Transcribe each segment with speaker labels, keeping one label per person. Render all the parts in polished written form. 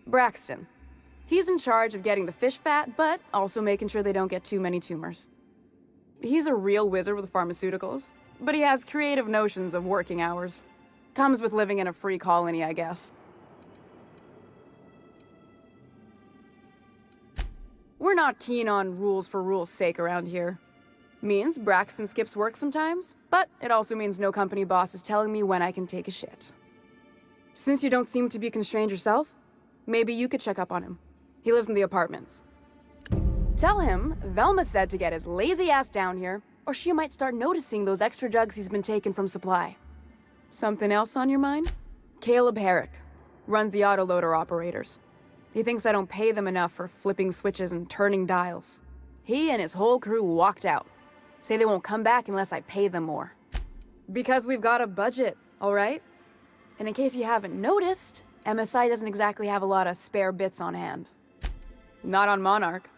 Speaker 1: Braxton. He's in charge of getting the fish fat, but also making sure they don't get too many tumors. He's a real wizard with pharmaceuticals, but he has creative notions of working hours. Comes with living in a free colony, I guess. We're not keen on rules for rules' sake around here. Means Braxton skips work sometimes, but it also means no company boss is telling me when I can take a shit. Since you don't seem to be constrained yourself, maybe you could check up on him. He lives in the apartments. Tell him Velma said to get his lazy ass down here, or she might start noticing those extra jugs he's been taking from supply. Something else on your mind? Caleb Herrick runs the autoloader operators. He thinks I don't pay them enough for flipping switches and turning dials. He and his whole crew walked out. Say they won't come back unless I pay them more. Because we've got a budget, all right? And in case you haven't noticed, MSI doesn't exactly have a lot of spare bits on hand. Not on Monarch.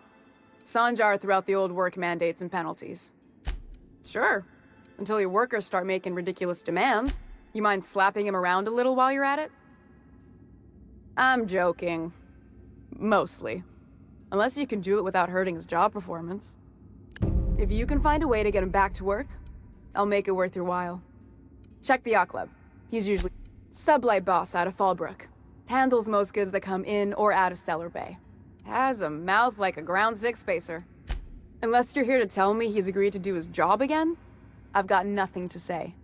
Speaker 1: Sanjar threw out the old work mandates and penalties. Sure, until your workers start making ridiculous demands. You mind slapping him around a little while you're at it? I'm joking. Mostly. Unless you can do it without hurting his job performance. If you can find a way to get him back to work, I'll make it worth your while. Check the yacht club. He's usually sublight boss out of Fallbrook. Handles most goods that come in or out of Stellar Bay. Has a mouth like a ground six spacer. Unless you're here to tell me he's agreed to do his job again, I've got nothing to say.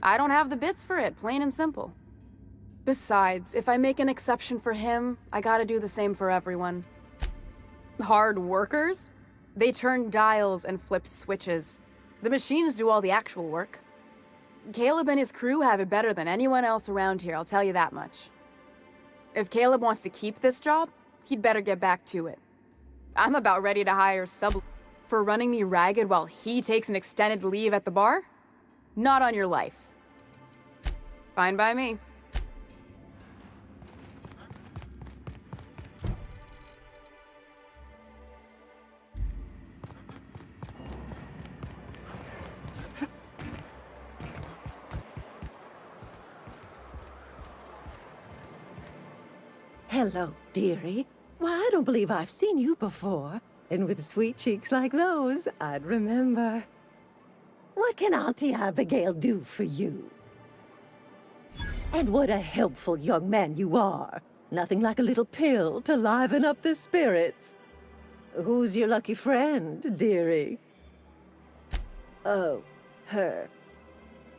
Speaker 1: I don't have the bits for it, plain and simple. Besides, if I make an exception for him, I gotta do the same for everyone. Hard workers? They turn dials and flip switches. The machines do all the actual work. Caleb and his crew have it better than anyone else around here, I'll tell you that much. If Caleb wants to keep this job, he'd better get back to it. I'm about ready to hire sub for running me ragged while he takes an extended leave at the bar? Not on your life. Fine by me.
Speaker 2: Hello, dearie. Why, I don't believe I've seen you before. And with sweet cheeks like those, I'd remember. What can Auntie Abigail do for you? And what a helpful young man you are. Nothing like a little pill to liven up the spirits. Who's your lucky friend, dearie? Oh, her.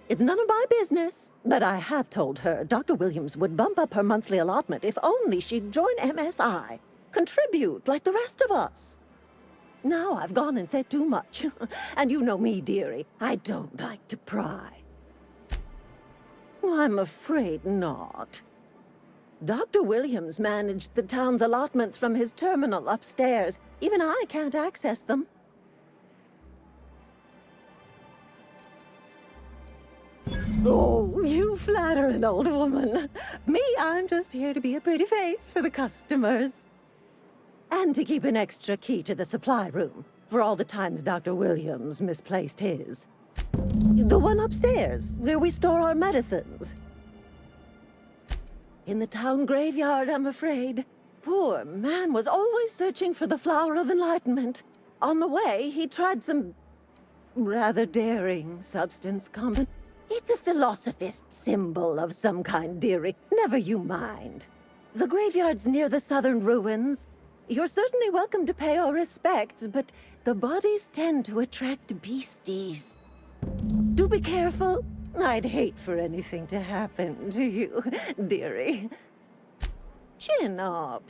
Speaker 2: It's none of my business, but I have told her Dr. Williams would bump up her monthly allotment if only she'd join MSI. Contribute like the rest of us. Now I've gone and said too much. And you know me, dearie. I don't like to pry. I'm afraid not. Dr. Williams managed the town's allotments from his terminal upstairs. Even I can't access them. Oh, you flatter an old woman. Me, I'm just here to be a pretty face for the customers. And to keep an extra key to the supply room, for all the times Dr. Williams misplaced his. The one upstairs, where we store our medicines. In the town graveyard, I'm afraid. Poor man was always searching for the flower of enlightenment. On the way, he tried some rather daring substance combination. It's a philosophist symbol of some kind, dearie. Never you mind. The graveyard's near the southern ruins. You're certainly welcome to pay our respects, but the bodies tend to attract beasties. Do be careful. I'd hate for anything to happen to you, dearie. Chin up.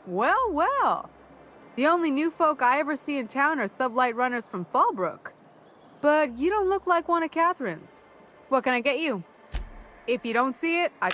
Speaker 3: Well, well. The only new folk I ever see in town are sublight runners from Fallbrook. But you don't look like one of Catherine's. What can I get you? If you don't see it, I...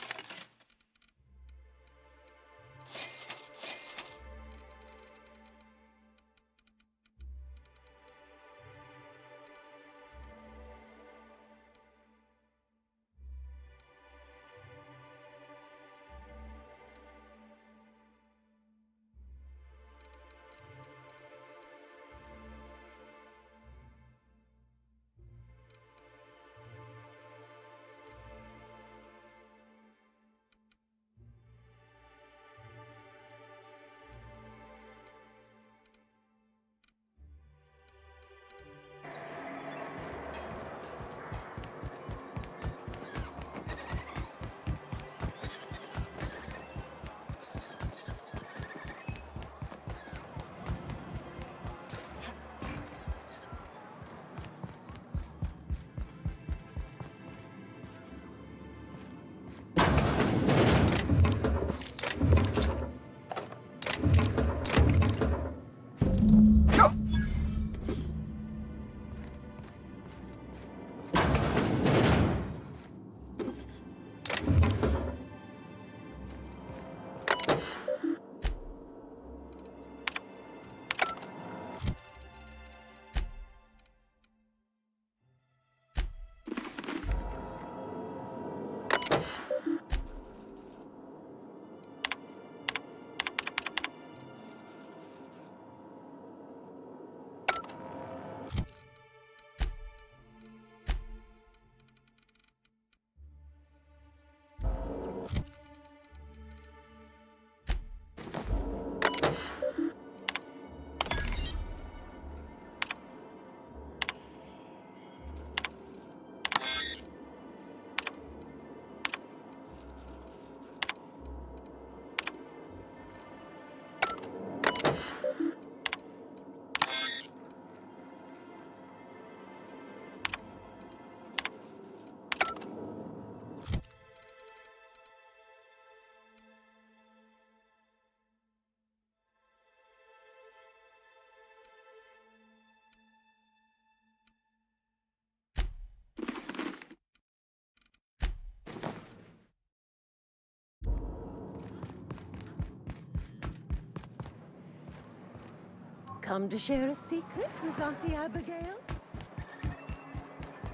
Speaker 2: Come to share a secret with Auntie Abigail?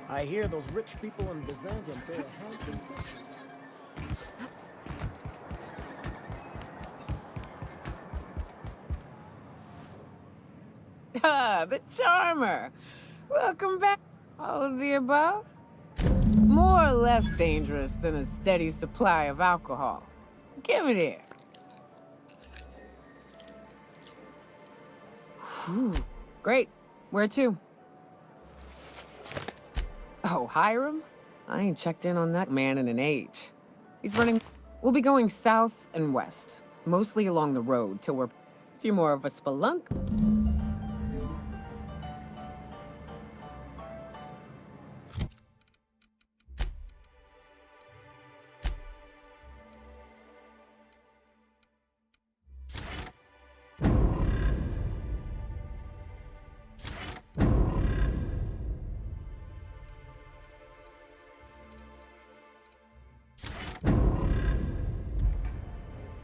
Speaker 4: I hear those rich people in Byzantium pay a handsome price.
Speaker 5: Ah, the charmer. Welcome back. All of the above? More or less dangerous than a steady supply of alcohol. Give it here. Whew. Great. Where to? Oh, Hiram? I ain't checked in on that man in an age. He's running... We'll be going south and west. Mostly along the road till we're... If you're more of a spelunk...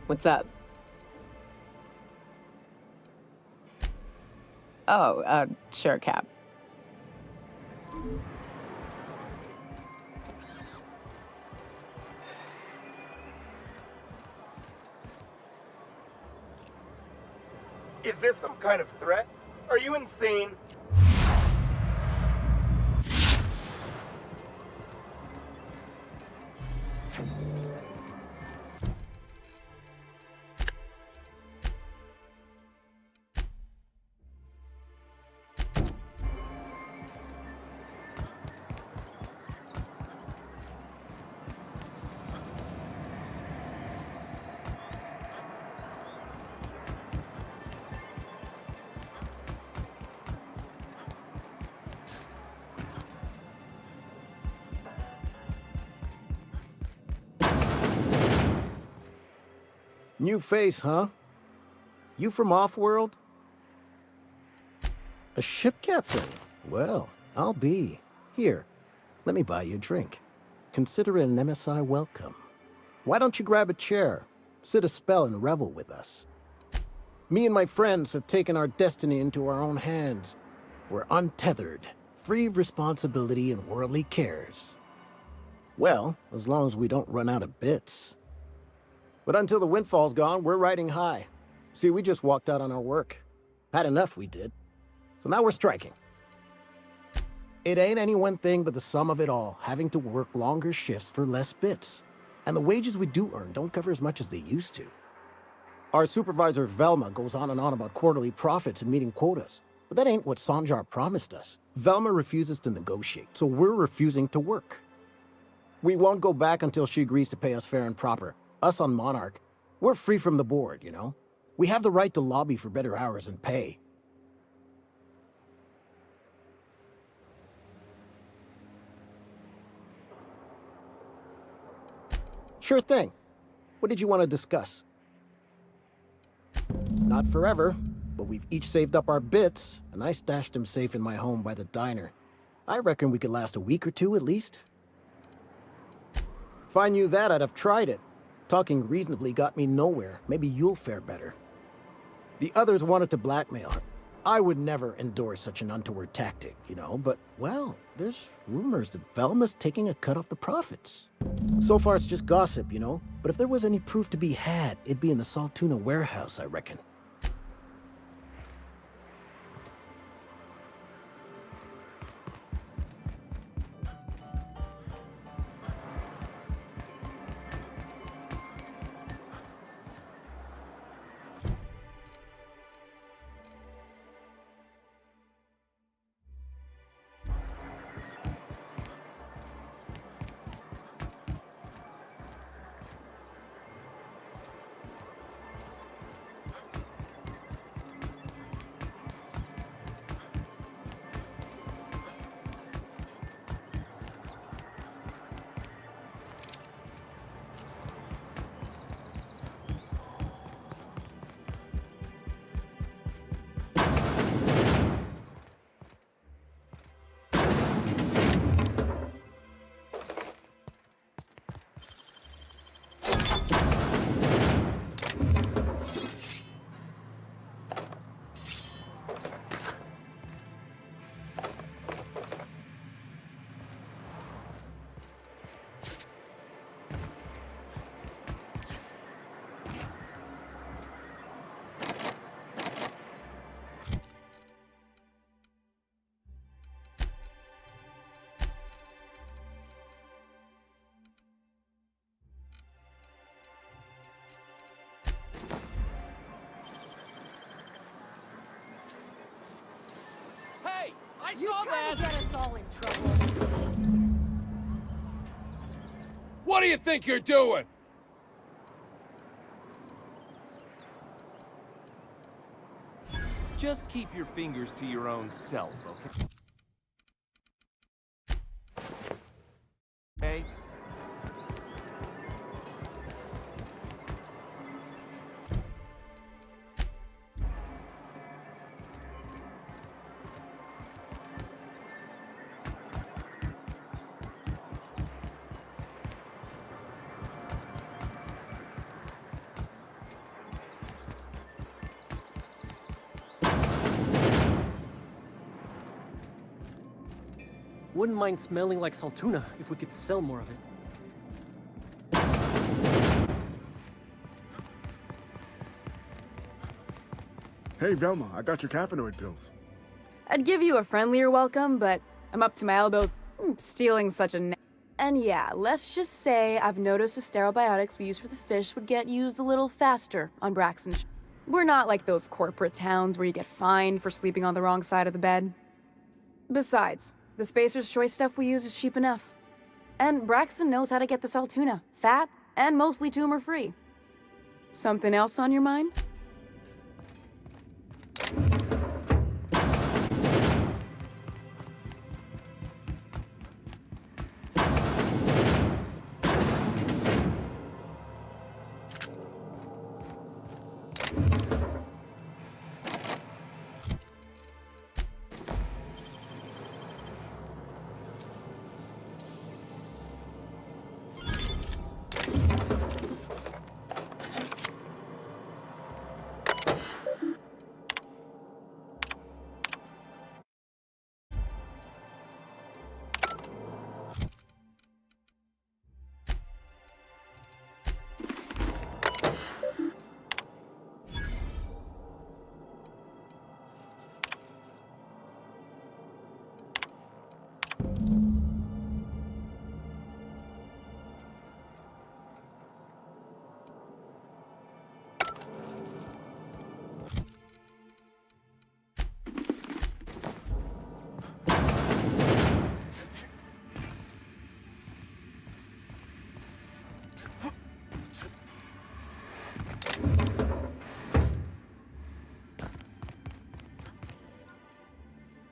Speaker 5: What's up? Oh, sure, Cap.
Speaker 6: Is this some kind of threat? Are you insane?
Speaker 4: New face, huh?
Speaker 7: You from off-world? A ship captain? Well, I'll be. Here, let me buy you a drink. Consider it an MSI welcome. Why don't you grab a chair, sit a spell and revel with us? Me and my friends have taken our destiny into our own hands. We're untethered, free of responsibility and worldly cares. Well, as long as we don't run out of bits. But until the windfall's gone, we're riding high. See, we just walked out on our work. Had enough, we did. So now we're striking. It ain't any one thing but the sum of it all, having to work longer shifts for less bits. And the wages we do earn don't cover as much as they used to. Our supervisor, Velma, goes on and on about quarterly profits and meeting quotas. But that ain't what Sanjar promised us. Velma refuses to negotiate, so we're refusing to work. We won't go back until she agrees to pay us fair and proper. Us on Monarch, we're free from the board, you know? We have the right to lobby for better hours and pay. Sure thing. What did you want to discuss? Not forever, but we've each saved up our bits, and I stashed them safe in my home by the diner. I reckon we could last a week or two at least. If I knew that, I'd have tried it. Talking reasonably got me nowhere. Maybe you'll fare better. The others wanted to blackmail her. I would never endorse such an untoward tactic, you know, but, well, there's rumors that Velma's taking a cut off the profits. So far it's just gossip, you know, but if there was any proof to be had, it'd be in the Saltuna warehouse, I reckon.
Speaker 8: You trying to get us all in trouble?
Speaker 9: What do you think you're doing?
Speaker 10: Just keep your fingers to your own self, okay? Okay?
Speaker 8: Wouldn't mind smelling like Saltuna if we could sell more of it.
Speaker 11: Hey, Velma, I got your caffeinoid pills.
Speaker 1: I'd give you a friendlier welcome, but I'm up to my elbows stealing such a And yeah, let's just say I've noticed the sterile biotics we use for the fish would get used a little faster on Braxton. We're not like those corporate towns where you get fined for sleeping on the wrong side of the bed. Besides, the Spacer's Choice stuff we use is cheap enough. And Braxton knows how to get the Saltuna, fat and mostly tumor-free. Something else on your mind?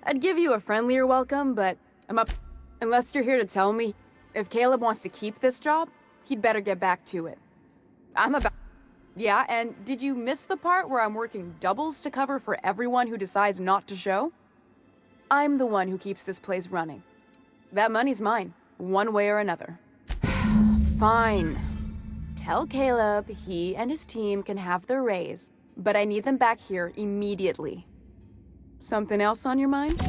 Speaker 1: I'd give you a friendlier welcome, but I'm up unless you're here to tell me if Caleb wants to keep this job, he'd better get back to it. I'm about... Yeah, and did you miss the part where I'm working doubles to cover for everyone who decides not to show? I'm the one who keeps this place running. That money's mine, one way or another. Fine. Tell Caleb he and his team can have their raise, but I need them back here immediately. Something else on your mind?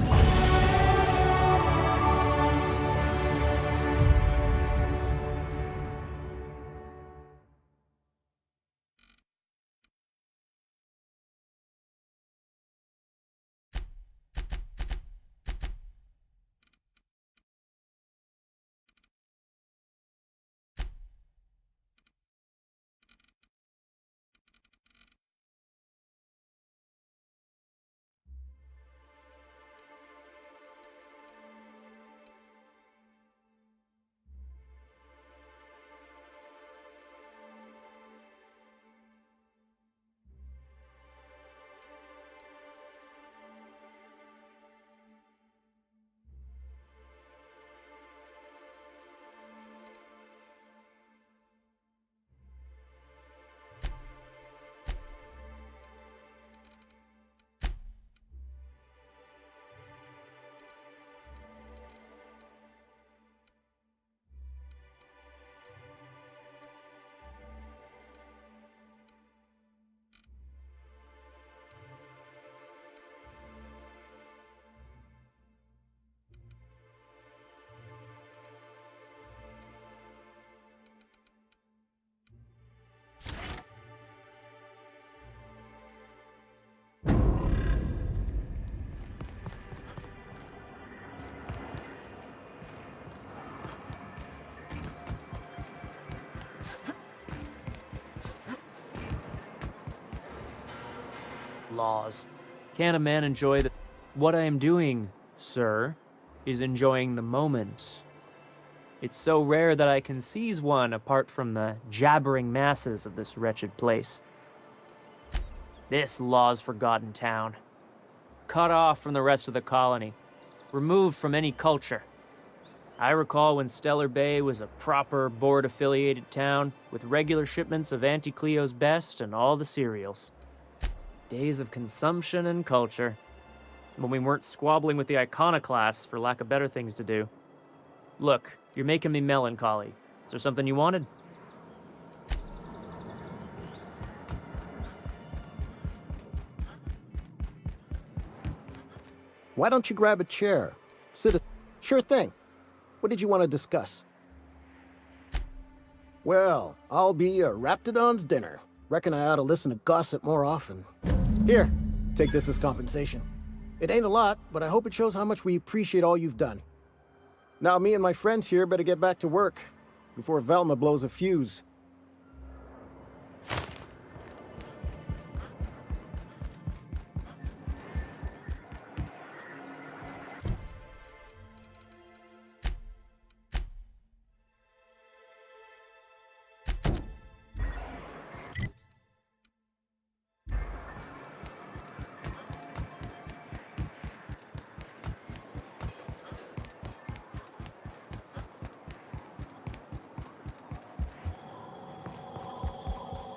Speaker 12: Laws. Can a man enjoy the... What I am doing, sir, is enjoying the moment. It's so rare that I can seize one apart from the jabbering masses of this wretched place. This law's forgotten town. Cut off from the rest of the colony. Removed from any culture. I recall when Stellar Bay was a proper board-affiliated town with regular shipments of Auntie Cleo's best and all the cereals. Days of consumption and culture, when we weren't squabbling with the iconoclasts for lack of better things to do. Look, you're making me melancholy. Is there something you wanted?
Speaker 7: Why don't you grab a chair? Sure thing. What did you want to discuss? Well, I'll be a Raptidon's dinner. Reckon I ought to listen to gossip more often. Here, take this as compensation. It ain't a lot, but I hope it shows how much we appreciate all you've done. Now me and my friends here better get back to work before Velma blows a fuse.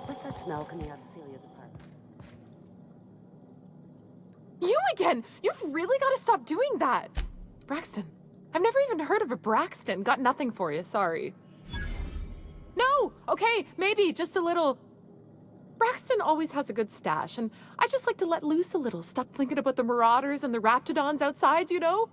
Speaker 2: What's that smell coming out of Celia's apartment?
Speaker 13: You again! You've really got to stop doing that! Braxton. I've never even heard of a Braxton. Got nothing for you, sorry. No! Okay, maybe, just a little... Braxton always has a good stash, and I just like to let loose a little. Stop thinking about the Marauders and the Raptidons outside, you know?